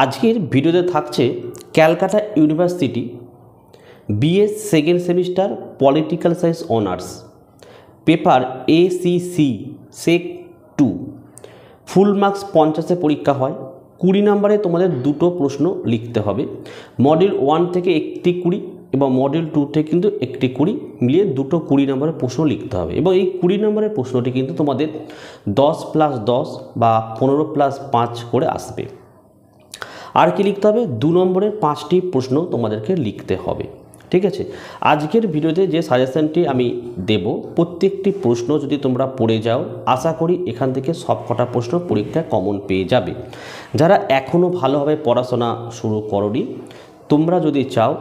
আজকের ভিডিওতে থাকছে Calcutta University BS second semester political science honours paper ACC SEC 2 full marks 50-এ পরীক্ষা হয়। 20 নম্বরে তোমাদের দুটো প্রশ্ন লিখতে হবে। মডিউল 1 থেকে একটি 20 এবং মডিউল 2 থেকে কিন্তু একটি 20 মিলিয়ে দুটো 20 নম্বরের প্রশ্ন লিখতে হবে এবং এই 20 নম্বরের প্রশ্নটি কিন্তু তোমাদের 10+10 বা 15+5 করে আসবে। আর কি লিখতে হবে? 2 নম্বরের 5টি প্রশ্ন তোমাদেরকে লিখতে হবে। ঠিক আছে, আজকের ভিডিওতে যে সাজেশনটি আমি দেব প্রত্যেকটি প্রশ্ন যদি তোমরা পড়ে যাও আশা করি এখান থেকে সবকটা প্রশ্ন পরীক্ষায় কমন পেয়ে যাবে। যারা এখনও ভালোভাবে পড়াশোনা শুরু করোনি তোমরা যদি চাও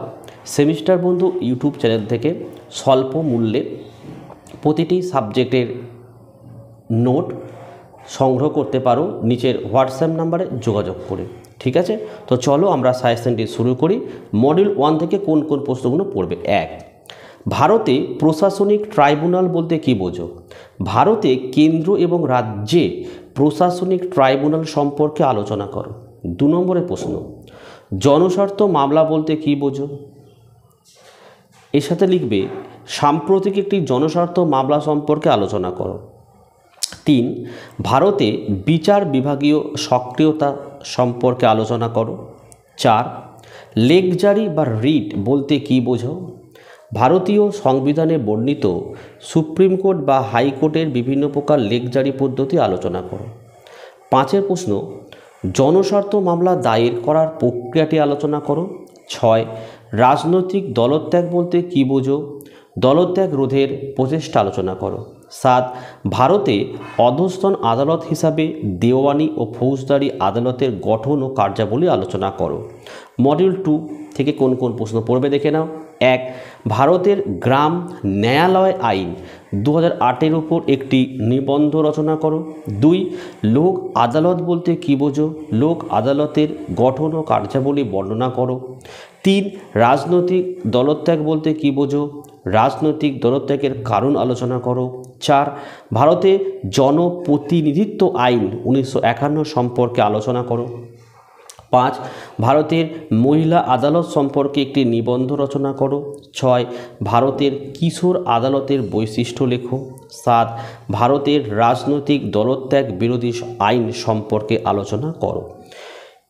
সেমিস্টার বন্ধু ইউটিউব চ্যানেল থেকে স্বল্প মূল্যে প্রতিটি সাবজেক্টের নোট সংগ্রহ করতে পারো নিচের হোয়াটসঅ্যাপ নাম্বারে যোগাযোগ করে। ঠিক আছে, তো চলো আমরা সাজেশনটি শুরু করি। মডিউল 1 থেকে কোন কোন প্রশ্নগুলো পড়বে। 1, ভারতে প্রশাসনিক ট্রাইব্যুনাল বলতে কী বোঝো? ভারতে কেন্দ্র এবং রাজ্যে প্রশাসনিক ট্রাইব্যুনাল সম্পর্কে আলোচনা করো। 2 নম্বরের প্রশ্ন, জনস্বার্থ মামলা বলতে কী বোঝো? এর সাথে লিখবে সাম্প্রতিক একটি জনস্বার্থ মামলা সম্পর্কে আলোচনা করো। 3, ভারতে বিচার বিভাগীয় সক্রিয়তা সম্পর্কে আলোচনা করো। 4, লেকজারি বা রিট বলতে কী বোঝো? ভারতীয় সংবিধানে বর্ণিত সুপ্রিম কোর্ট বা হাইকোর্টের বিভিন্ন প্রকার লেকজারি পদ্ধতি আলোচনা করো। 5 প্রশ্ন, জনস্বার্থ মামলা দায়ের করার প্রক্রিয়াটি আলোচনা করো। 6, রাজনৈতিক দলত্যাগ বলতে কী বোঝো? দলত্যাগ রোধের প্রচেষ্টা আলোচনা করো। 7, ভারতে অধস্তন আদালত হিসাবে দেওয়ানি ও ফৌজদারি আদালতের গঠন ও কার্যাবলী আলোচনা করো। মডিউল 2 থেকে কোন কোন প্রশ্ন পড়বে দেখে নাও। 1, ভারতের গ্রাম ন্যায়ালয় আইন 2008-এর উপর একটি নিবন্ধ রচনা করো। 2, লোক আদালত বলতে কী বোঝো? লোক আদালতের গঠন ও কার্যাবলী বর্ণনা করো। 3, রাজনৈতিক দলত্যাগ বলতে কী বোঝো? রাজনৈতিক দলত্যাগের কারণ আলোচনা করো। 4, ভারতে জনপ্রতিনিধিত্ব আইন 1951 সম্পর্কে আলোচনা করো। 5, ভারতের মহিলা আদালত সম্পর্কে একটি নিবন্ধ রচনা করো। 6, ভারতের কিশোর আদালতের বৈশিষ্ট্য লেখো। 7, ভারতের রাজনৈতিক দলত্যাগ বিরোধী আইন সম্পর্কে আলোচনা করো।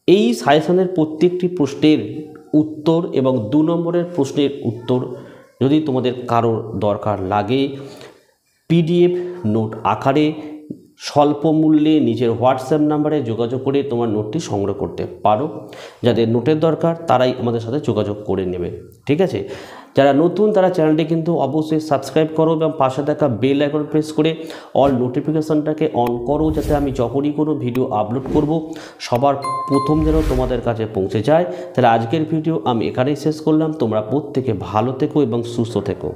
এই সাজেশনের প্রত্যেকটি প্রশ্নের উত্তর এবং 2 নম্বরের প্রশ্নের উত্তর যদি তোমাদের কারোর দরকার লাগে পিডিএফ নোট আকারে স্বল্প মূল্যে নিজের হোয়াটসঅ্যাপ নাম্বারে যোগাযোগ করে তোমার নোটটি সংগ্রহ করতে পারো। যাদের নোটের দরকার তারাই আমাদের সাথে যোগাযোগ করে নেবে। ঠিক আছে, যারা নতুন তারা চ্যানেলটি কিন্তু অবশ্যই সাবস্ক্রাইব করো এবং পাশে থাকা বেল আইকন প্রেস করে অল নোটিফিকেশানটাকে অন করো যাতে আমি যখনই কোনো ভিডিও আপলোড করব সবার প্রথম যেন তোমাদের কাছে পৌঁছে যায়। তাহলে আজকের ভিডিও আমি এখানেই শেষ করলাম। তোমরা প্রত্যেকে ভালো থেকো এবং সুস্থ থেকো।